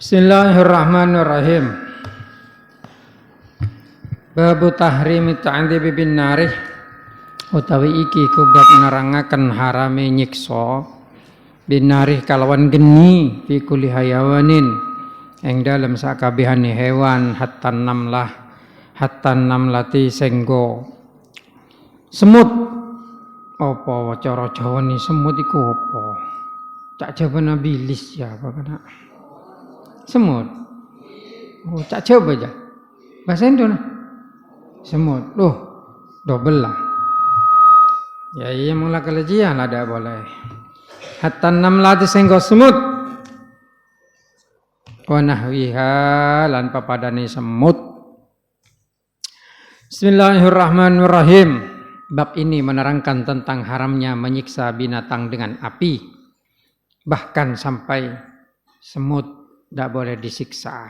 Bismillahirrahmanirrahim. Babu tahrimi ta'dzibi bin narih utawi iki kubab nerangaken harame nyiksa bin narih kalawan geni fi kulli hayawanin ing dalem sakabehane hewan hatta namlati senggo semut. Apa cara Jawa ni semut iku apa? Cak Jawa bilis ya apa kana? Semut. Oh, cak Jawa aja. Bahasa Indonesia. Semut. Loh, double lah. Ya iya mula kelejian lah dak boleh. Hatta namlati senggo semut. Wa nahwiha lan papadane semut. Bismillahirrahmanirrahim. Bab ini menerangkan tentang haramnya menyiksa binatang dengan api. Bahkan sampai semut tidak boleh disiksa.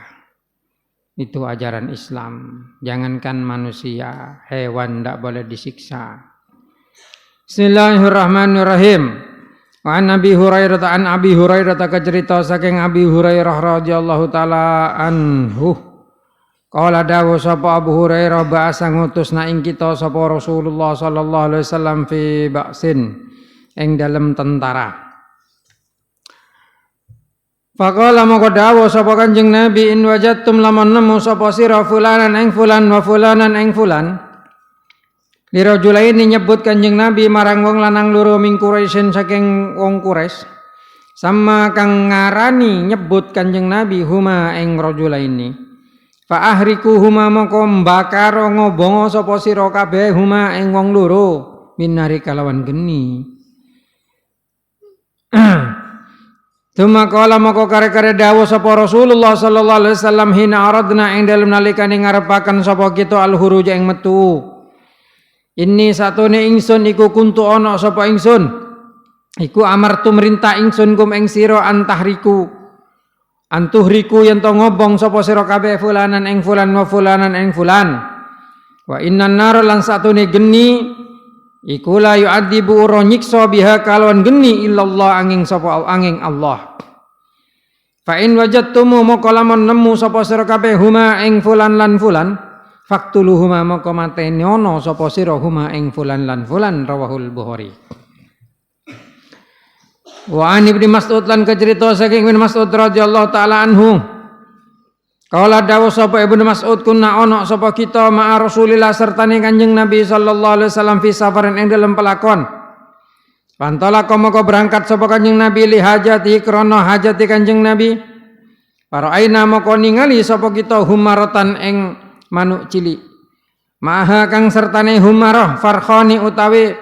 Itu ajaran Islam. Jangankan manusia, hewan tidak boleh disiksa. Bismillahirrahmanirrahim. Wa an Abi Hurairah kacerita saking Abi Hurairah radhiyallahu taala anhu. Qala dawu sapa Abu Hurairah ba'asa ngutusna ing kita sapa Rasulullah sallallahu alaihi wasallam fi ba'sin ing dalem tentara. Faqala maka dawu sapa Kanjeng Nabi in wajadtum lamun nemu sapa sira fulanan ing fulan wa fulanan ing fulan. Dirajulaini nyebut Kanjeng Nabi marang wong lanang loro ming Quraisyin saking wong Quraisy. Sama kang ngarani nyebut Kanjeng Nabi huma ing rajulaini. Fa ahriku huma moko mbakar ngobongo sapa sira kabeh huma ing wong loro minari kalawan geni. Tuma kala moko kare-kare dawuh sapa Rasulullah sallallahu alaihi wasallam hina aradna ing dalem nalikane ngarepaken sapa kita al-huruj ing metu. Inni satune ingsun iku kuntu ana sapa ingsun. Iku amartu merintah ingsun kum ing sira antahriku. Antuhriku yen to ngobong sapa sira kabeh fulanan ing fulan wa fulanan ing fulan. Wa innan nar lan satune geni iku la yu'adzibu ura nyiksa biha kalawan geni illallah angin sapa angin Allah. Fa in wajadtumu moko lamun nemu sapa sira kabeh huma ing fulan lan fulan faqtuluhuma moko mateni ana sapa sira huma ing fulan lan fulan rawahul Bukhari. Wa an Ibnu Mas'ud lan kacerita saking Ibnu Mas'ud radhiyallahu taala anhu. Kala dawuh sapa Ibnu Mas'ud kunna ana sapa kita ma'a Rasulillah sertane Kanjeng Nabi sallallahu alaihi wasallam fi safarin ing dalem pelakon. Pantala maka berangkat sapa Kanjeng Nabi li hajati krana hajati Kanjeng Nabi. Para aina maka ningali sapa kita humaratan ing manuk cilik. Maha kang sertane humarah farkhani utawi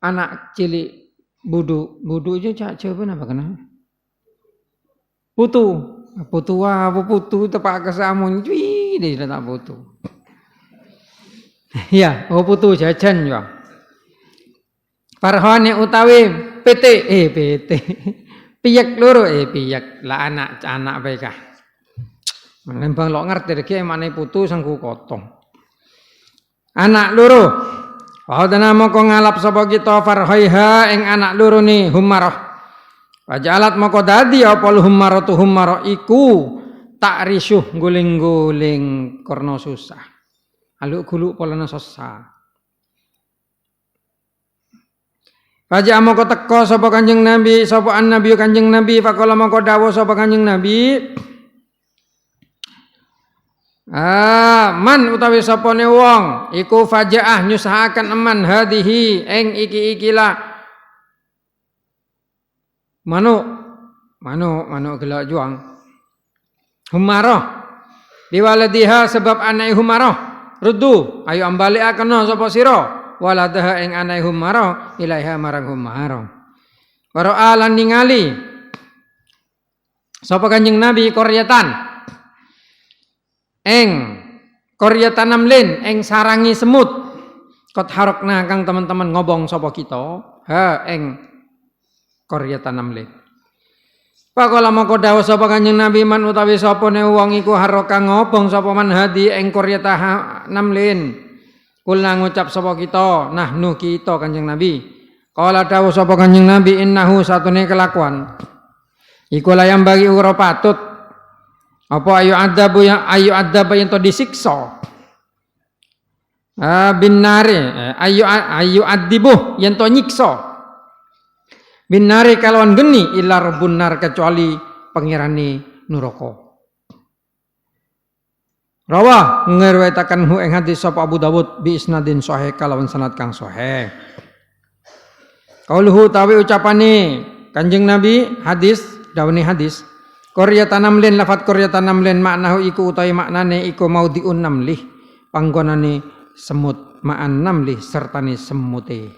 anak cilik. Budu itu cak Jawa apa kena? Putu apa putu tepak kesamun cuy dia tak putu. Ya, putu jajan ya. Farhane utawi PT piyak loro piyak lah anak bae kah. Nembang lok ngerti iki emane putu sangku kotong. Anak loro Wadana moko ngalap sapa kita farhaiha ing anak loro ni humarah. Wajalat moko dadi apa humaratu humarah iku tak risuh guling-guling karena susah. Aluk-guluk polana susah. Raja moko teka sapa Kanjeng Nabi, sapa annabi Kanjeng Nabi faqala moko dawuh sapa Kanjeng Nabi. Man utawi sapane wong iku fajaah nyusahaken eman hadihi ing iki-ikilah manuk gelak juang humarah biwaladiha sebab anake humarah ruddu ayo ambalikaken sapa sira waladaha ing anake humarah ilaiha marang humarah waro alan ningali sapa Kanjeng Nabi qaryatan eng qaryatan namlin eng sarangi semut kot harokna kang teman-teman ngobong sapa kita ha eng qaryatan namlin. Pakala moko dawuh sapa Kanjeng Nabi man utawi sapane wong iku haroka ngobong sapa man hadi eng qaryatan namlin. Kula ngucap sapa kita nahnu kita Kanjeng Nabi. Kala dawuh sapa Kanjeng Nabi innahu satune kelakuan iku layam bagi ora patut Apa ayu adzaba yang to disiksa. Bin nari ayu adibuh yang to nyiksa. Bin nari kalawan geni illa rabbun nar kecuali pangirani neraka. Rawah ngriwayataken hu ing hadis sapa Abu Dawud bi isnadin sahih kalawan sanad kang sahih. Qauluhu tawi ucapane Kanjeng Nabi hadis dawuhe hadis qaryatan namlin lafat qaryatan namlin maknahu iku utawi maknane iku maudhi'un namlih panggonane semut ma'an namlih sertane semute.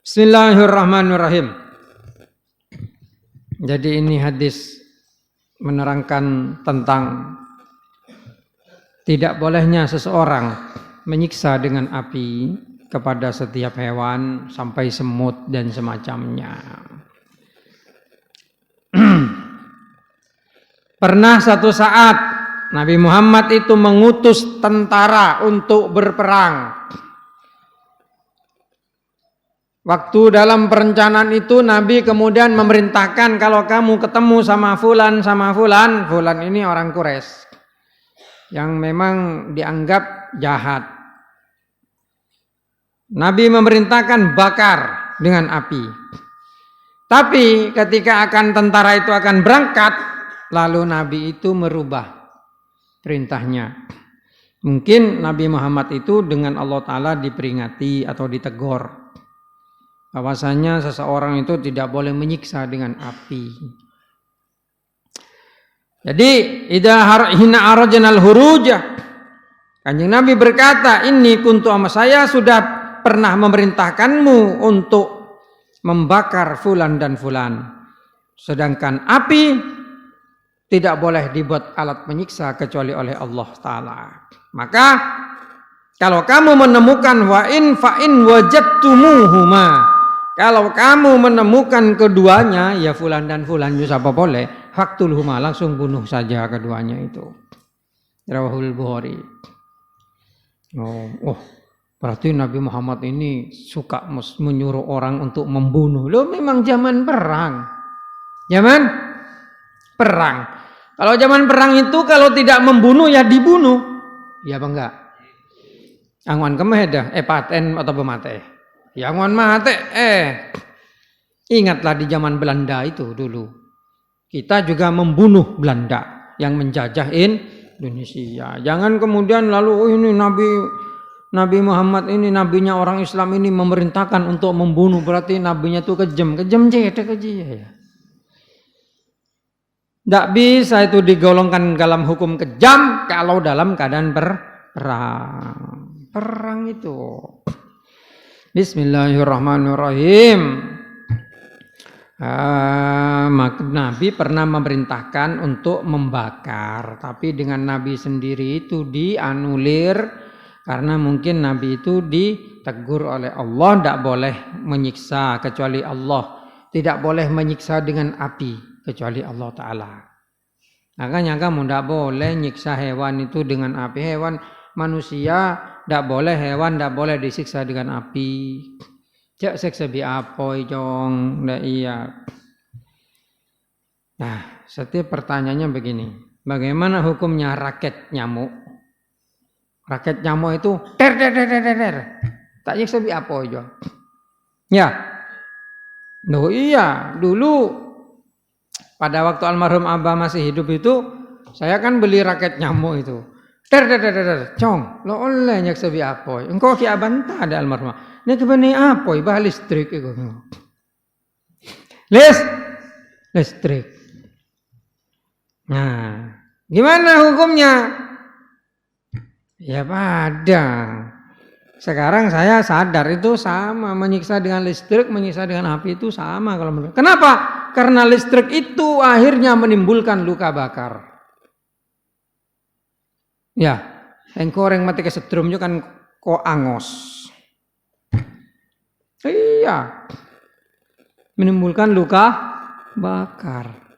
Bismillahirrahmanirrahim. Jadi ini hadis menerangkan tentang tidak bolehnya seseorang menyiksa dengan api kepada setiap hewan sampai semut dan semacamnya. Pernah satu saat Nabi Muhammad itu mengutus tentara untuk berperang. Waktu dalam perencanaan itu Nabi kemudian memerintahkan kalau kamu ketemu sama fulan, fulan ini orang Quraisy yang memang dianggap jahat. Nabi memerintahkan bakar dengan api. Tapi ketika tentara itu akan berangkat, lalu Nabi itu merubah perintahnya. Mungkin Nabi Muhammad itu dengan Allah Ta'ala diperingati atau ditegur bahwasanya seseorang itu tidak boleh menyiksa dengan api. Jadi hina arajanal hurujah, Kanjeng Nabi berkata, ini kuntu ama saya sudah pernah memerintahkanmu untuk membakar fulan dan fulan. Sedangkan api tidak boleh dibuat alat menyiksa kecuali oleh Allah Ta'ala. Maka kalau kamu menemukan fa'in wajadtumuhuma, kalau kamu menemukan keduanya, ya fulan dan fulan apa boleh, faktulhuma, langsung bunuh saja keduanya itu. Rawahul Bukhari. Berarti Nabi Muhammad ini suka menyuruh orang untuk membunuh. Loh memang zaman perang. Zaman perang. Kalau zaman perang itu kalau tidak membunuh ya dibunuh. Ya apa enggak? Angwan kemedah paten atau pemate. Ya angwan mate ingatlah di zaman Belanda itu dulu. Kita juga membunuh Belanda yang menjajah Indonesia. Jangan kemudian lalu ini Nabi Muhammad ini nabinya orang Islam ini memerintahkan untuk membunuh, berarti nabinya itu kejam cetek aja ya. Tidak bisa itu digolongkan dalam hukum kejam kalau dalam keadaan perang itu. Bismillahirrahmanirrahim. Nabi pernah memerintahkan untuk membakar, tapi dengan Nabi sendiri itu dianulir. Karena mungkin Nabi itu ditegur oleh Allah, tidak boleh menyiksa kecuali Allah. Tidak boleh menyiksa dengan api kecuali Allah Ta'ala. Makanya kamu tidak boleh nyiksa hewan itu dengan api. Hewan manusia tidak boleh, hewan tidak boleh disiksa dengan api. Cek siksa bi apoi jong, tidak iya. Nah, setiap pertanyaannya begini. Bagaimana hukumnya raket nyamuk? Raket nyamuk itu ter. Tak nyiksa bi apa aja. Ya. Loh iya, dulu pada waktu almarhum Abah masih hidup itu saya kan beli raket nyamuk itu. Ter. Cong, lo oleh nyiksa bi apa? Engkau ki abanta ada almarhum. Nek bene apa? Bah listrik iku. Listrik. Nah, gimana hukumnya? Ya padang. Sekarang saya sadar itu sama, menyiksa dengan listrik, menyiksa dengan api itu sama kalau menurut. Kenapa? Karena listrik itu akhirnya menimbulkan luka bakar. Ya, engkau orang mati kesetrum juga kan kok angos. Iya. Menimbulkan luka bakar.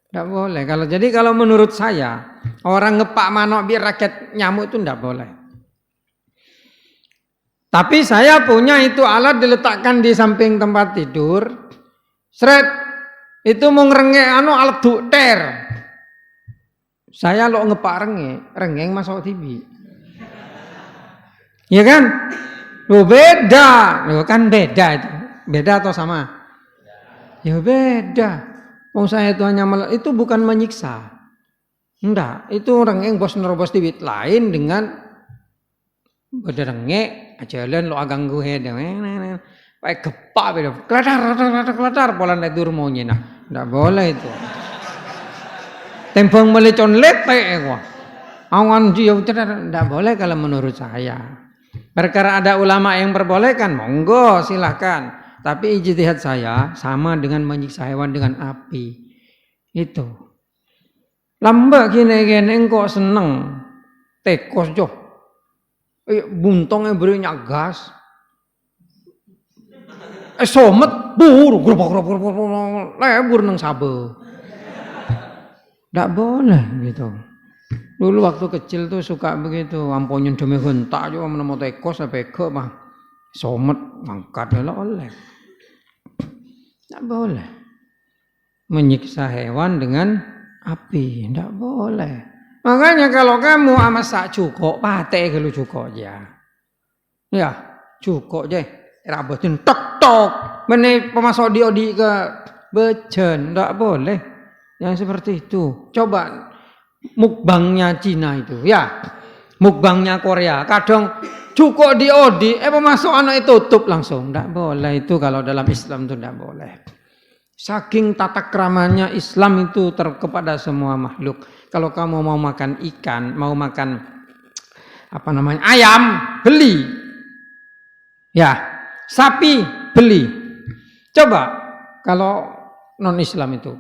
Tidak boleh. Kalau menurut saya orang ngepak manok biar raket nyamuk itu tidak boleh. Tapi saya punya itu alat diletakkan di samping tempat tidur. Seret itu mau ngerengek alat ter. Saya lo ngepak rengeng masuk TV. Ya kan? Lo beda. Lo kan beda itu. Beda atau sama? Ya beda. Wong saya itu hanya itu bukan menyiksa. Enggak, itu rengeng bos nerobos TV lain dengan berderengek ajalan lo aganggu hede. Pakai gepak beda. Kelatar pola nedur maunya nah. Enggak boleh itu. Tembang melecon lepek gua. Awan dia tidak boleh kalau menurut saya. Perkara ada ulama yang perbolehkan, monggo silahkan. Tapi ijtihad saya sama dengan menyiksa hewan dengan api. Itu. Lambak gini kok seneng. Tekos jo. Buntongnya beri gas. Somet buru lebur nang sabe. Tidak boleh gitu. Dulu waktu kecil tuh suka begitu. Amponnya demi hentak juga menemu tekos sampai ke mah. Somet angkat oleh. Tidak boleh. Menyiksa hewan dengan api. Tidak boleh. Makanya kalau kamu amat sak cukup, pate kalau cukup aja. Ya, cukup aja. Rabatin tok. Benih pemasok diodi ke bejen. Tidak boleh. Yang seperti itu. Coba mukbangnya Cina itu. Ya, mukbangnya Korea. Kadang cukup diodi. Pemasok anak itu tutup langsung. Tidak boleh itu kalau dalam Islam itu tidak boleh. Saking tata keramanya Islam itu kepada semua makhluk. Kalau kamu mau makan ikan, mau makan ayam, beli. Ya, sapi beli. Coba kalau non Islam itu,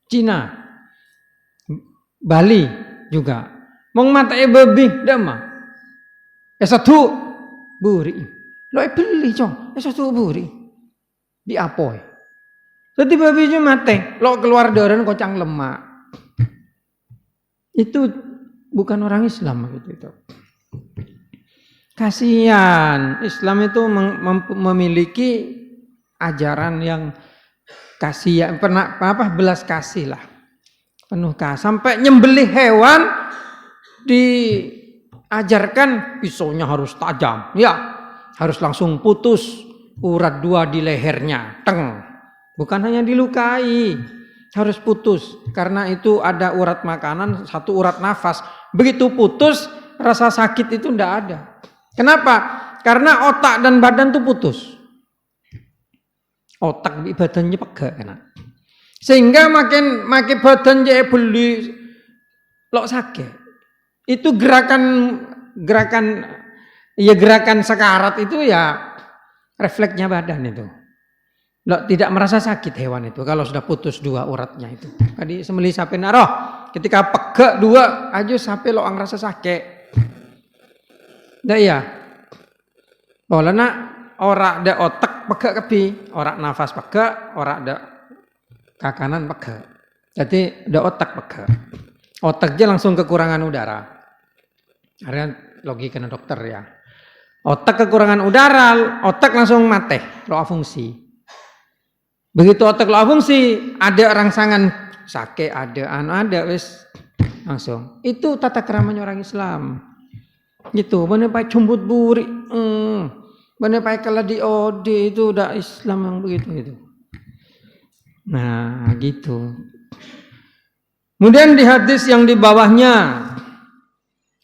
Cina, Bali juga, mau matai babi, dama. Satu buri, lo beli cong, satu buri, di apoi. Jadi babi cuma mate, lo keluar darah kocang lemak. Itu bukan orang Islam gitu. Kasihan, Islam itu memiliki ajaran yang kasihan, belas kasih lah, penuh kasih. Sampai nyembelih hewan diajarkan pisaunya harus tajam, ya harus langsung putus urat 2 di lehernya, bukan hanya dilukai, harus putus karena itu ada urat makanan, 1 urat nafas. Begitu putus rasa sakit itu ndak ada. Kenapa? Karena otak dan badan tuh putus. Otak di badannya pegak kan. Sehingga makin badan je beli lo sakit. Itu gerakan sekarat itu ya refleksnya badan itu. Lo tidak merasa sakit hewan itu kalau sudah putus 2 uratnya itu. Tadi sembelih sapi naroh ketika pegak 2 aja sapi lo ngerasa sakit. Dah iya. Bola nak ora ada otak pegak kepi, ora nafas pegak, ora ada kakanan pegak. Jadi ada otak pegak. Otak aja langsung kekurangan udara. Karena logika dokter ya. Otak kekurangan udara, otak langsung mati, loa fungsi. Begitu otak loa fungsi, ada rangsangan sakit, ada wis langsung. Itu tata keramanya orang Islam. Gitu, bener pakai cumbut buri, bener pakai kalau diode itu udah Islam yang begitu gitu. Nah, gitu. Kemudian di hadis yang di bawahnya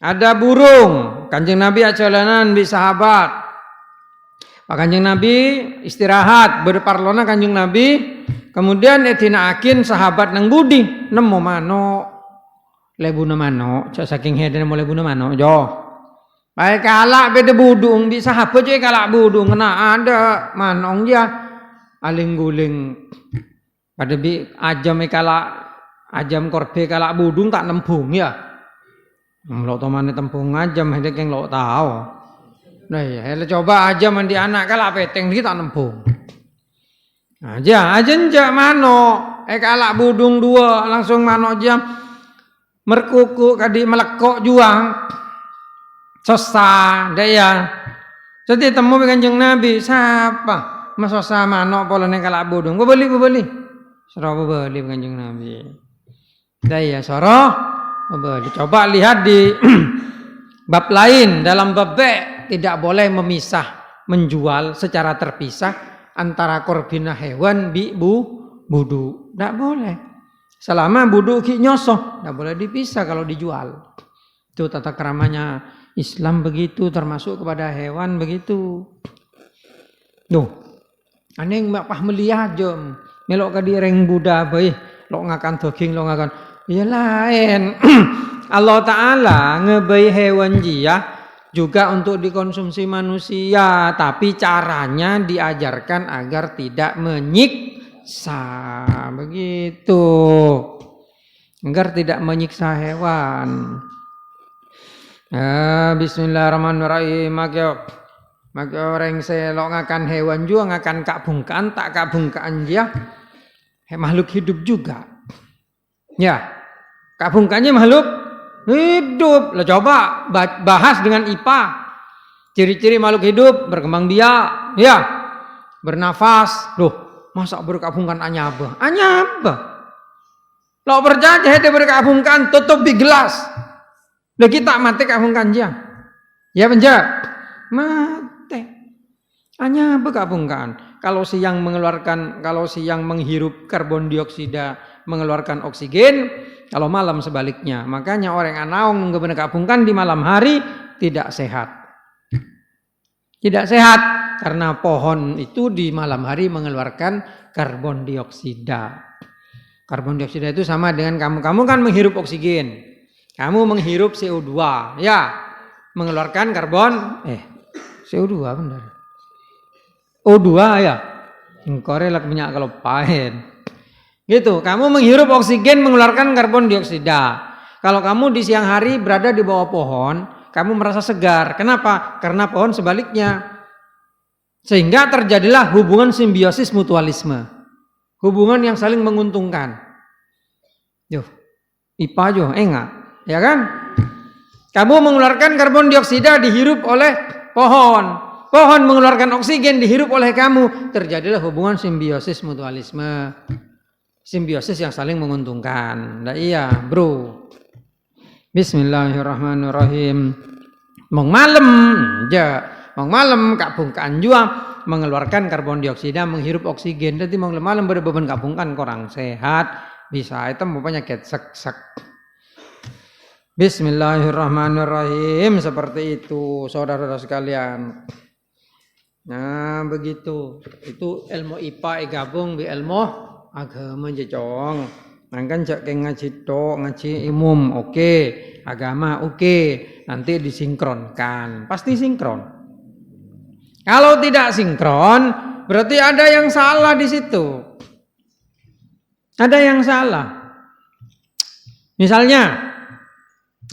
ada burung. Kanjeng Nabi acalanan bi sahabat. Pak Kanjeng Nabi istirahat berparlona Kanjeng Nabi. Kemudian etinaakin sahabat nang budi nemu mano lebuna mano. Saking heden mau lebuna mano jo. Baik kalak beda budung di sahabat je kalak budung kena ada manong dia aling guling pada bi ajam korbe kalak budung tak nempung ya. Lo tomane tempung ajam hedek yang lo tahu. Nah ya, coba ajam mandi anak kalak peteng dia tak nempung. Aja njak mano kalak budung 2 langsung mano jam merkuku kadi melekok juang. Sosa daya. Jadi temu Kanjeng Nabi siapa? Mas sosa mano pola neng kalak budung. Bebeli. Soro bebeli Kanjeng Nabi. Daya soro Coba lihat di bab lain, dalam bab B tidak boleh memisah menjual secara terpisah antara korbina hewan budu. Tidak boleh. Selama budu ki nyosoh, tidak boleh dipisah kalau dijual. Itu tata keramanya Islam begitu, termasuk kepada hewan begitu. Duh, aneh pah melihat jom melok ka direng Buddha bae, lo ngakan daging lo ngakan. Ya lain. Allah Ta'ala ngebai hewan jia juga untuk dikonsumsi manusia, tapi caranya diajarkan agar tidak menyiksa, begitu, agar tidak menyiksa hewan. Bismillahirrahmanirrahim. Maka orang selok ngakan hewan juga ngakan kak bungkaan, tak kak bungkaan dia makhluk hidup juga. Ya, kak bungkaannya makhluk hidup. Lah coba bahas dengan IPA. Ciri-ciri makhluk hidup, berkembang biak, ya, bernafas. Loh, masa berkabungkan anyaba? Lo percaya hete berkabungkan tutup di gelas. Lah kita mati kabungkan dia. Ya penjak. Mati. Anyaba kabungkan. Kalau siang menghirup karbon dioksida, mengeluarkan oksigen, kalau malam sebaliknya. Makanya orang anaung kabungkan di malam hari tidak sehat. Tidak sehat karena pohon itu di malam hari mengeluarkan karbon dioksida. Karbon dioksida itu sama dengan kamu kan menghirup oksigen. Kamu menghirup CO2, ya, mengeluarkan karbon CO2 benar. O2 ya. Korelak minyak kalau pahen. Gitu, kamu menghirup oksigen mengeluarkan karbon dioksida. Kalau kamu di siang hari berada di bawah pohon, kamu merasa segar. Kenapa? Karena pohon sebaliknya. Sehingga terjadilah hubungan simbiosis mutualisme. Hubungan yang saling menguntungkan. IPA jo, enggak, ya kan? Kamu mengeluarkan karbon dioksida dihirup oleh pohon. Pohon mengeluarkan oksigen dihirup oleh kamu. Terjadilah hubungan simbiosis mutualisme. Simbiosis yang saling menguntungkan. Nah iya bro. Bismillahirrahmanirrahim. Mong malam kak bungkaan jua mengeluarkan karbon dioksida, menghirup oksigen. Jadi mong malam berbeban kak bungkaan kurang sehat, bisa itu mau penyakit sek. Bismillahirrahmanirrahim. Seperti itu saudara-saudara sekalian. Nah begitu. Itu ilmu IPA gabung di ilmu agama jecong. Nangkan jak ngaji ngaji umum, oke. Agama oke. Nanti disinkronkan. Pasti sinkron. Kalau tidak sinkron, berarti ada yang salah di situ. Ada yang salah. Misalnya,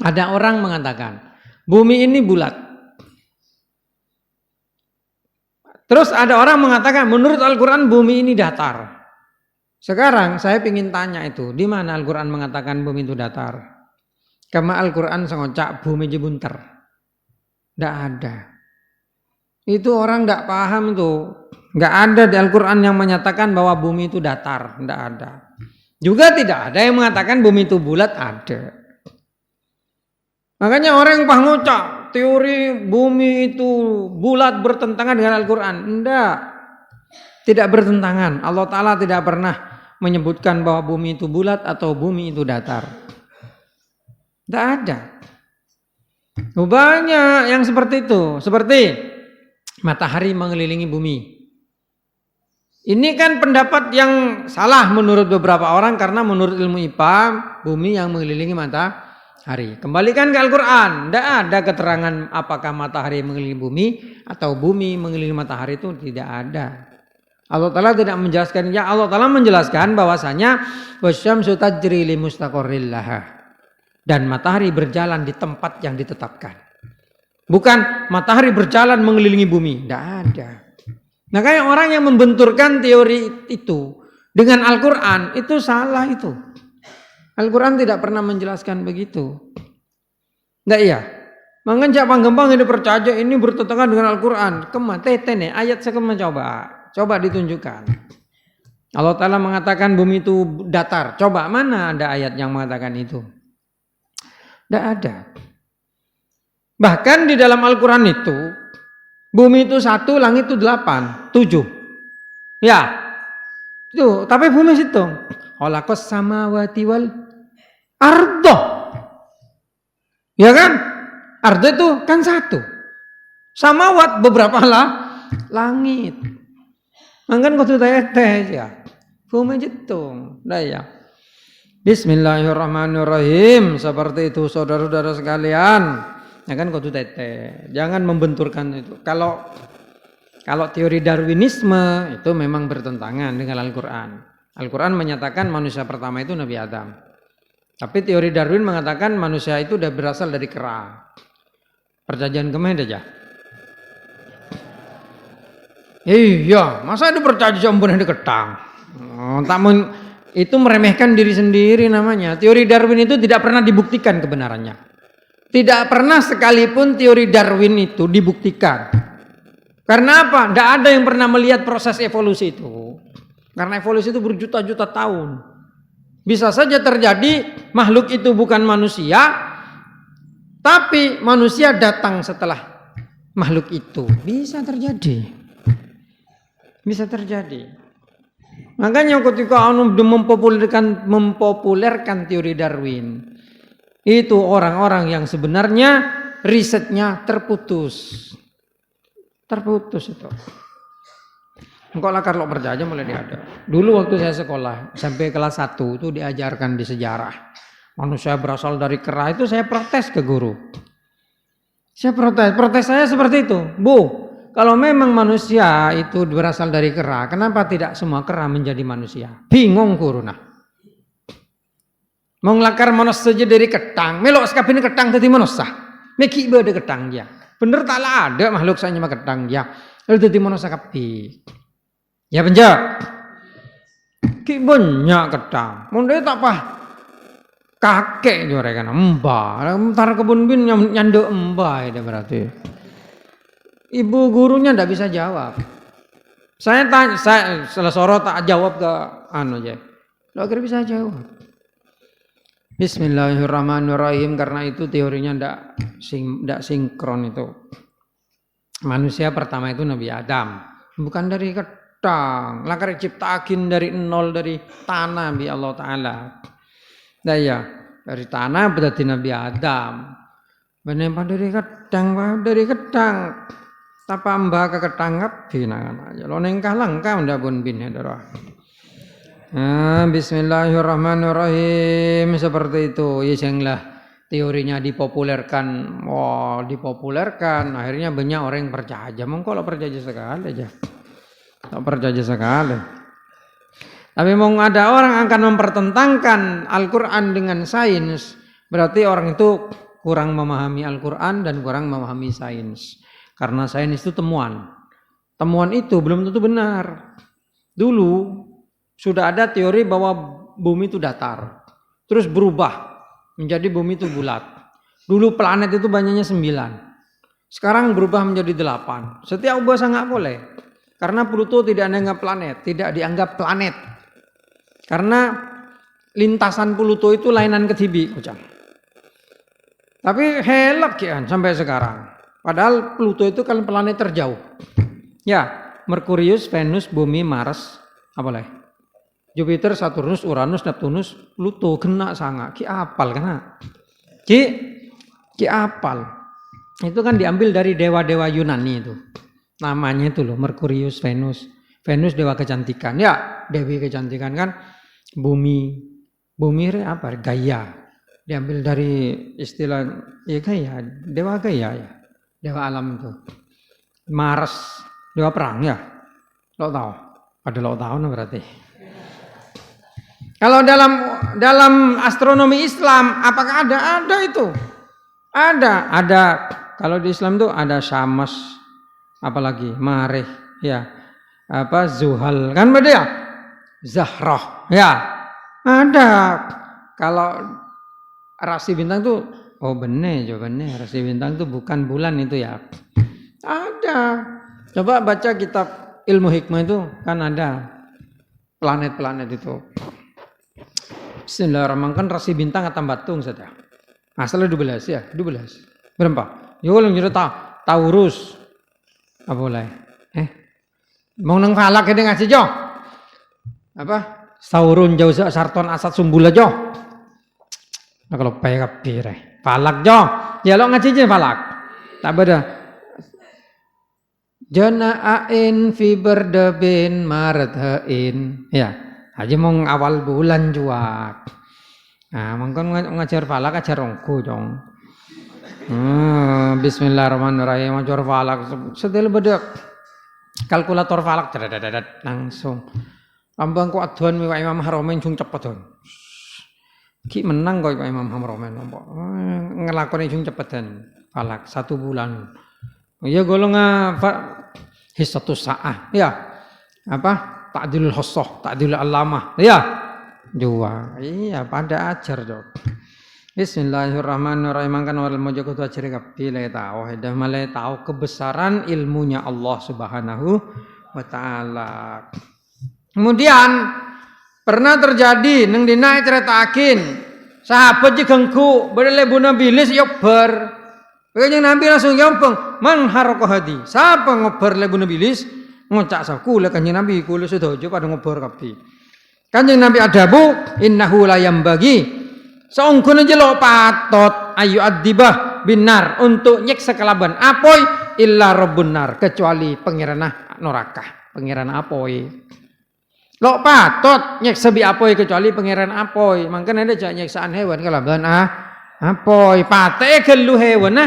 ada orang mengatakan, bumi ini bulat. Terus ada orang mengatakan, menurut Al-Quran bumi ini datar. Sekarang saya ingin tanya itu, di mana Al-Quran mengatakan bumi itu datar? Kama Al-Quran sengocak bumi jebunter. Tidak ada. Itu orang tidak paham tuh. Tidak ada di Al-Quran yang menyatakan bahwa bumi itu datar. Tidak ada. Juga tidak ada yang mengatakan bumi itu bulat, ada. Makanya orang yang ngocak teori bumi itu bulat bertentangan dengan Al-Quran. Tidak bertentangan. Allah Ta'ala tidak pernah menyebutkan bahwa bumi itu bulat atau bumi itu datar. Tidak ada. Banyak yang seperti itu. Seperti matahari mengelilingi bumi. Ini kan pendapat yang salah menurut beberapa orang, karena menurut ilmu IPA bumi yang mengelilingi matahari. Kembalikan ke Al-Quran. Tidak ada keterangan apakah matahari mengelilingi bumi atau bumi mengelilingi matahari, itu tidak ada. Allah Ta'ala tidak menjelaskan. Ya, Allah Ta'ala menjelaskan bahwasanya wasyamsu tajri li mustaqarril laha. Dan matahari berjalan di tempat yang ditetapkan. Bukan matahari berjalan mengelilingi bumi. Tidak ada. Makanya orang yang membenturkan teori itu dengan Al-Quran itu salah itu. Al-Quran tidak pernah menjelaskan begitu. Tidak iya. Mengenjak panggembang ini percaya ini bertentangan dengan Al-Quran. Tete ayat saya coba ditunjukkan. Allah Ta'ala mengatakan bumi itu datar. Coba mana ada ayat yang mengatakan itu? Tidak ada. Bahkan di dalam Al-Quran itu, bumi itu 1, langit itu 8, 7. Ya, itu. Tapi bumi situ. Khalaqas samawati wal ardo. Ya kan? Ardo itu kan 1. Samawat beberapa lah langit. Angkan kau tuh ya. Bumi jitung. Dah ya. Bismillahirrahmanirrahim. Seperti itu saudara-saudara sekalian. Ya kan kau tuh jangan membenturkan itu. Kalau teori Darwinisme itu memang bertentangan dengan Al-Quran. Al-Quran menyatakan manusia pertama itu Nabi Adam. Tapi teori Darwin mengatakan manusia itu udah berasal dari kera. Perjanjian kemana aja? Iya, masa itu perjanjian ampun di ketang? Itu meremehkan diri sendiri namanya. Teori Darwin itu tidak pernah dibuktikan kebenarannya. Tidak pernah sekalipun teori Darwin itu dibuktikan. Karena apa? Tidak ada yang pernah melihat proses evolusi itu. Karena evolusi itu berjuta-juta tahun. Bisa saja terjadi makhluk itu bukan manusia, tapi manusia datang setelah makhluk itu. Bisa terjadi. Bisa terjadi. Makanya ketika mempopulerkan teori Darwin, itu orang-orang yang sebenarnya risetnya terputus. Terputus itu. Engkau lah kalau percaya mulai ada. Dulu waktu saya sekolah sampai kelas 1 itu diajarkan di sejarah. Manusia berasal dari kera, itu saya protes ke guru. Saya protes saya seperti itu. Bu, kalau memang manusia itu berasal dari kera, kenapa tidak semua kera menjadi manusia? Bingung guru nah. Mau ngelakar manusia saja dari ketang, melok sekapin ketang tadi manusia. Meki ada ketang dia. Bener tak ada makhluk saya nyama ketang dia. Lalu tadi manusia kapi. Ya penjak. Ki banyak ketang. Mundai tak apa. Kakek juga kan mbah. Entar kebun bin nyanduk mbah itu berarti. Ibu gurunya tidak bisa jawab. Saya tanya, saya selesai tak jawab ke aja. Lo akhirnya bisa jawab. Bismillahirrahmanirrahim. Karena itu teorinya tidak sinkron itu. Manusia pertama itu Nabi Adam, bukan dari ketang. Lakar ciptakin dari nol, dari tanah bi Allah Taala. Nah ya, dari tanah berarti Nabi Adam. Menempat dari ketang. Tapa mbah ke ketangkap binangan aja. Lo nengkah langkah ndak pun bin darah. Bismillahirrahmanirrahim. Seperti itu. Ya sehingga teorinya dipopulerkan. Dipopulerkan. Akhirnya banyak orang yang percaya. Mongko lo percaya sekali aja. Tak percaya sekali. Tapi mau ada orang akan mempertentangkan Al-Quran dengan sains. Berarti orang itu kurang memahami Al-Quran dan kurang memahami sains. Karena sains itu temuan. Temuan itu belum tentu benar. Dulu sudah ada teori bahwa bumi itu datar. Terus berubah menjadi bumi itu bulat. Dulu planet itu banyaknya 9. Sekarang berubah menjadi 8. Setiap ubah sangat boleh. Karena Pluto tidak dianggap planet. Tidak dianggap planet. Karena lintasan Pluto itu lainan ketibi. Tapi helak kan sampai sekarang. Padahal Pluto itu kan planet terjauh. Ya, Merkurius, Venus, Bumi, Mars, apalagi? Jupiter, Saturnus, Uranus, Neptunus, Pluto kena sangat. Ki apal kena. Ki apal. Itu kan diambil dari dewa-dewa Yunani itu. Namanya itu loh, Merkurius, Venus. Venus dewa kecantikan. Ya, dewi kecantikan kan. Bumi apa? Gaia. Diambil dari istilah Gaia, dewa Gaia ya. Dewa alam itu. Mars, dewa perang ya. Lo tahu? Ada lo tahu no berarti. Kalau dalam astronomi Islam, apakah ada? Ada itu. Ada. Kalau di Islam itu ada Syams, apalagi Marih, ya. Zuhal, kan beda ya? Zahrah, ya. Ada. Kalau rasi bintang itu bener jawabannya. Rasi bintang itu bukan bulan itu ya. Ada. Coba baca kitab ilmu hikmah itu kan ada planet-planet itu. Bismillahirrahmanirrahim. Rasi bintang atau batung saja. Asalnya 12 ya, 12. Berapa? Yo lu nyuruh Taurus. Apa boleh? Mau nang falak ini ngasih jo. Apa? Saurun jauh sarton asat sumbula jo. Nah, kalau pay kapire. Falak jo. Ya lo ngaji je falak. Tak beda. Jana'ain fi berdebin maradhain. Ya. Aja mau awal bulan juga. Nah, mungkin ngajar falak ajar rongku dong. Bismillahirrahmanirrahim. Ngajar falak sedel bedek. Kalkulator falak langsung. Ambang kok aduan Pak Imam Haromen jung cepet don. Ki menang kok Pak Imam Haromen nombok. Ngelakoni jung cepetan falak 1 bulan. Ya golong apa hisatus saah. Ya. Apa? Ta'dilul hosoh, ta'dilul alamah. Ya. Dua. Iya, pada ajar dok. Bismillahirrahmanirrahim. Kan orang mau jago tu ajar kapi le tahu. Dah malai tahu kebesaran ilmunya Allah Subhanahu wa taala. Kemudian pernah terjadi neng dina ceritakin sahabat jegengku berlebu nabilis yober. Kayaknya Nabi langsung gampang man haroko hadi. Siapa ngober lebu nabilis ngocak saku le kanjeng Nabi kula sedojo pada ngober kapi. Kanjeng Nabi adabu innahu la yambagi saungkun jelo patot ayu adibah binar untuk nyeksa kelaban apoi illa rabbun nar kecuali pangeran neraka pangeran apoi lo patot nyeksa bi apoi kecuali pangeran apoi mangkane ada jak nyeksaan hewan kelaban apoi pate gelu hewan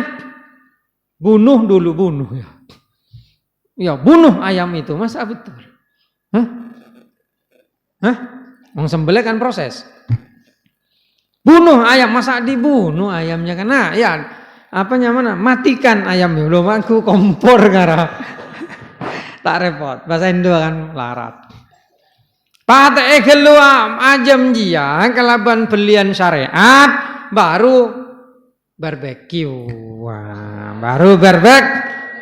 bunuh ya ya bunuh ayam itu masa betul Wong sembelih kan proses. Bunuh ayam masa dibunuh ayamnya kan? Nah, ya apanya mana? Matikan ayamnya. Belum aku kompor gara. Tak repot. Bahasa Indo kan larat. Pate keluam ajam jia kelaban belian syariat baru barbecue. Wah, baru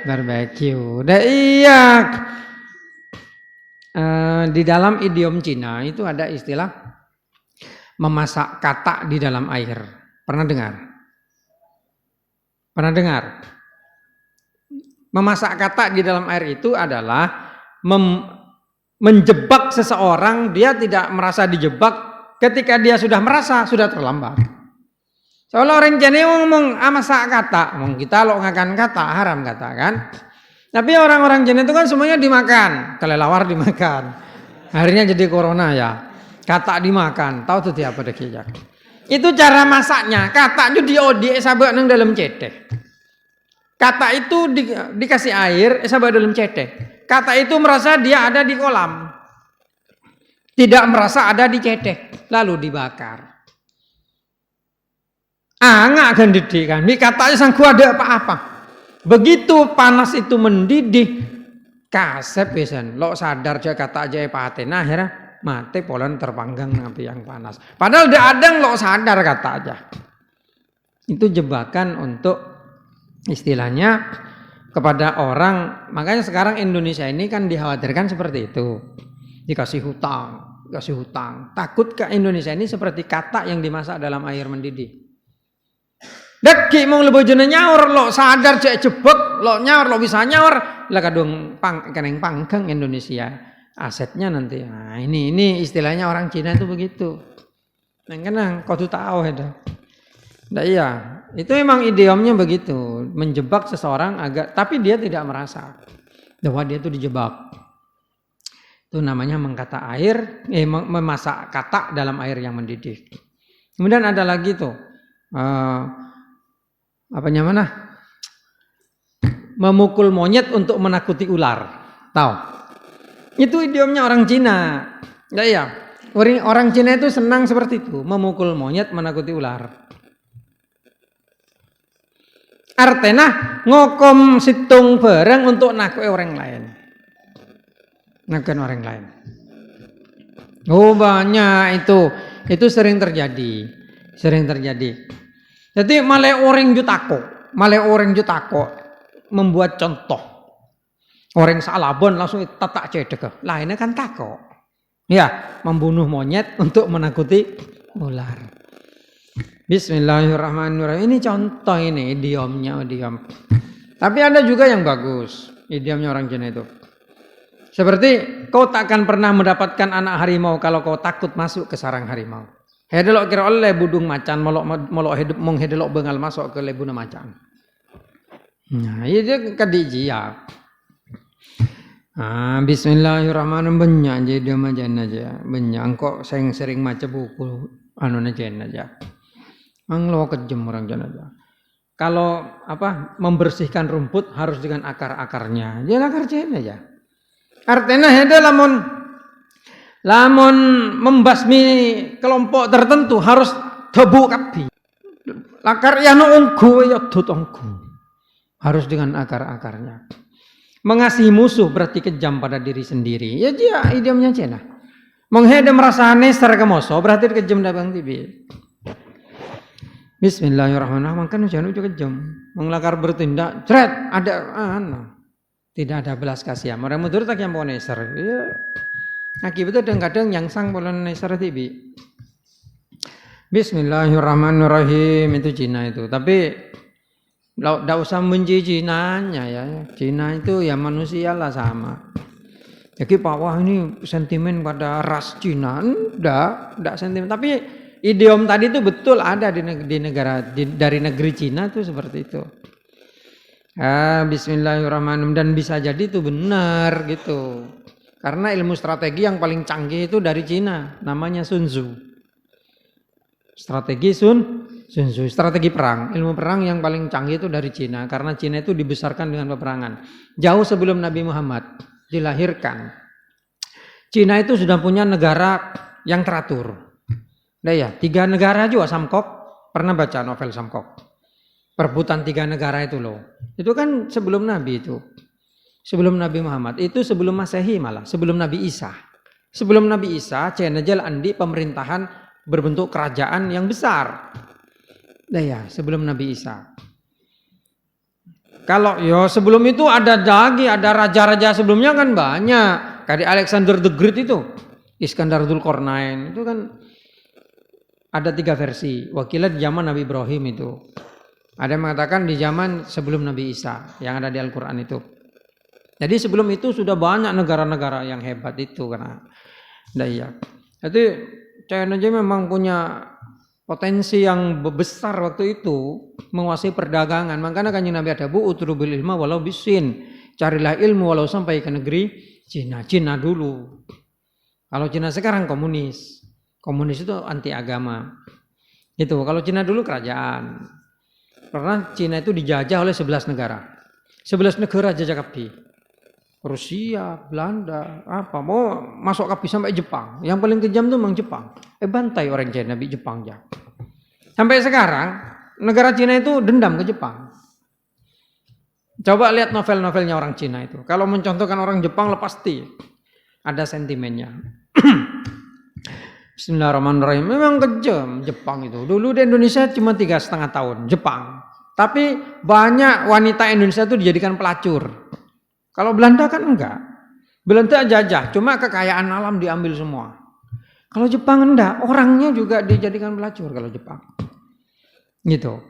barbecue. Dah iya. Di dalam idiom Cina itu ada istilah memasak katak di dalam air. Pernah dengar? Memasak katak di dalam air itu adalah menjebak seseorang, dia tidak merasa dijebak, ketika dia sudah merasa sudah terlambat. Soalnya orang Cina ngomong masak katak, kita lo ngakan katak haram kata kan? Tapi orang-orang Cina itu kan semuanya dimakan, kelelawar dimakan. Akhirnya jadi corona ya. Katak dimakan, tahu tuh apa dek. Itu cara masaknya. Katak itu diodie sabak nang dalam cetek. Katak itu dikasih air, sabak dalam cetek. Katak itu merasa dia ada di kolam. Tidak merasa ada di cetek, lalu dibakar. Nggak akan didikan. Ini kataknya sangku ada apa-apa. Begitu panas itu mendidih, kasep pisan. Lo sadar aja kata aja paten akhirnya mati polan terpanggang api yang panas. Padahal udah ada lo sadar kata aja. Itu jebakan untuk istilahnya kepada orang. Makanya sekarang Indonesia ini kan dikhawatirkan seperti itu. Dikasih hutang. Takut ke Indonesia ini seperti katak yang dimasak dalam air mendidih. Deki mau lebih jenis nyaur lo sadar cek jebek lo nyaur lo bisa nyaur lah kadung keneng panggang Indonesia asetnya nanti. Nah, ini istilahnya orang Cina itu begitu. Neng kau tuh tahu ada. Nah, iya itu memang idiomnya begitu menjebak seseorang tapi dia tidak merasa bahwa dia itu dijebak. Itu namanya mengkata air memasak katak dalam air yang mendidih. Kemudian ada lagi tuh. Memukul monyet untuk menakuti ular. Tahu? Itu idiomnya orang Cina. Ya. Orang Cina itu senang seperti itu, memukul monyet menakuti ular. Artinya ngokom situng bareng untuk nakui orang lain. Nakuin orang lain. Oh banyak itu. Itu sering terjadi. Jadi malah orang jutako membuat contoh. Orang salabon langsung tatak cedek. Lainnya kan tako. Ya, membunuh monyet untuk menakuti ular. Bismillahirrahmanirrahim. Ini contoh ini idiomnya. Tapi ada juga yang bagus idiomnya orang Cina itu. Seperti kau takkan pernah mendapatkan anak harimau kalau kau takut masuk ke sarang harimau. Hedelok kira oleh budung macan molok hidup mong hedelok bengal masuk ke lebuna macan. Nah, itu kadiji ya. Bismillahirrahmanirrahim banyak je dia majan aja. Banyak kok sering maca buku anu najen aja. Anglo kejem orang jan aja. Kalau membersihkan rumput harus dengan akar-akarnya. Dia akar jen aja. Artinya hede lamun membasmi kelompok tertentu harus tebu kapi. Akar ya no ongku ya tutongku. Harus dengan akar-akarnya. Mengasihi musuh berarti kejam pada diri sendiri. Ya dia idiomnya Cina. Menghede merasa aneh secara kemoso berarti kejam dabang tibi. Bismillahirrahmanirrahim. Kan jangan juga kejam. Menglakar bertindak, cret ada tidak ada belas kasihan. Orang mundur tak yang mau neser. Ya. Akibatnya kadang-kadang yang sang polan neser tibi. Bismillahirrahmanirrahim itu Cina itu. Tapi tidak usah benci Cinanya ya. Cina itu ya manusia lah sama. Jadi Pak wah ini sentimen pada ras Cina. Tidak sentimen. Tapi idiom tadi itu betul ada di negara dari negeri Cina itu seperti itu. Bismillahirrahmanirrahim dan bisa jadi itu benar gitu. Karena ilmu strategi yang paling canggih itu dari Cina, namanya Sun Tzu. Strategi perang, ilmu perang yang paling canggih itu dari Cina karena Cina itu dibesarkan dengan peperangan. Jauh sebelum Nabi Muhammad dilahirkan. Cina itu sudah punya negara yang teratur. Nah ya, 3 negara juga Samkok, pernah baca novel Samkok. Perebutan 3 negara itu loh. Itu kan sebelum Nabi itu. Sebelum Nabi Muhammad. Itu sebelum Masehi malah. Sebelum Nabi Isa. Sebelum Nabi Isa, Cina Jal Andi pemerintahan berbentuk kerajaan yang besar. Nah ya, sebelum Nabi Isa. Kalau sebelum itu ada raja-raja sebelumnya kan banyak. Kayak Alexander the Great itu. Iskandar Dzulkarnain. Itu kan ada 3 versi. Wakilnya di zaman Nabi Ibrahim itu. Ada yang mengatakan di zaman sebelum Nabi Isa yang ada di Al-Quran itu. Jadi sebelum itu sudah banyak negara-negara yang hebat itu karena daya. Jadi China aja memang punya potensi yang besar waktu itu menguasai perdagangan. Makanya Kanjeng Nabi ada utrubil ilma walau bisin. Carilah ilmu walau sampai ke negeri Cina dulu. Kalau Cina sekarang komunis. Komunis itu anti agama. Gitu. Kalau Cina dulu kerajaan. Karena Cina itu dijajah oleh 11 negara. 11 negara jajah kapi. Rusia, Belanda, mau masuk kapi sampai Jepang. Yang paling kejam tuh memang Jepang. Bantai orang Cina di Jepang ya. Sampai sekarang negara Cina itu dendam ke Jepang. Coba lihat novel-novelnya orang Cina itu. Kalau mencontohkan orang Jepang pasti ada sentimennya. Bismillahirrahmanirrahim. Memang kejam Jepang itu. Dulu di Indonesia cuma 3,5 tahun Jepang. Tapi banyak wanita Indonesia itu dijadikan pelacur. Kalau Belanda kan enggak. Belanda jajah, cuma kekayaan alam diambil semua. Kalau Jepang enggak, orangnya juga dijadikan pelacur kalau Jepang. Gitu.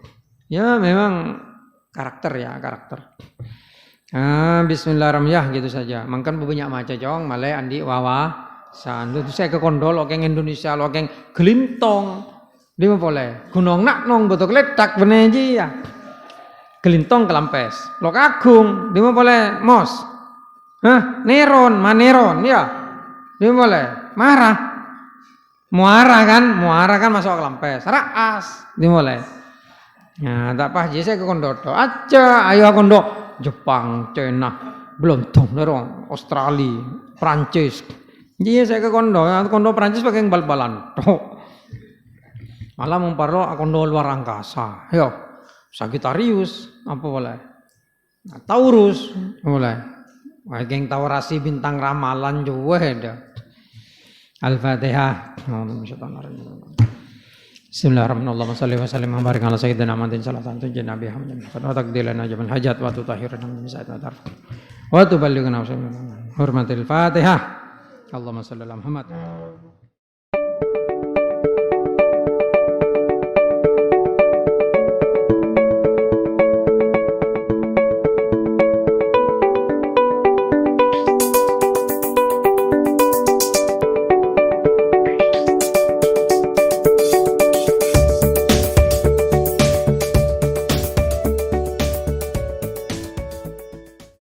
Ya memang karakter. Bismillahirrahmanirrahim gitu saja. Mangkan banyak maca jong, malai andi wawa. Sandu saya ke kondol okeng Indonesia okeng gelintong. Dia mau boleh. Gunung nak nong betul letak beneji ya. Gelintong kelampes. Lok agung, dia mau boleh mos. Neron ya. Dia boleh marah. Muara kan masuk kelampes. Raas, dia boleh. Nah, tak apa saya ke kondoto. Aja ayo kondo Jepang, China, Belantong, nerong, Australia, Prancis. Jadi saya ke kondo Prancis pakai bal-balan. Malah memparlo kondo luar angkasa. Yo. Sagittarius apa boleh? Taurus boleh. Geng taurasi bintang ramalan juga ada. Al-Fatihah. Bismillahirrahmanirrahim. Shalli wa sallim wa barik ala sayyidina Muhammadin sallallahu alaihi wasallam nabi Muhammad. Wa taqdilana jamal hajat wa tutahhiruna min sa'atil tarf. Wa tuballighuna hurmatil Fatihah. Allahumma shalli ala Muhammad.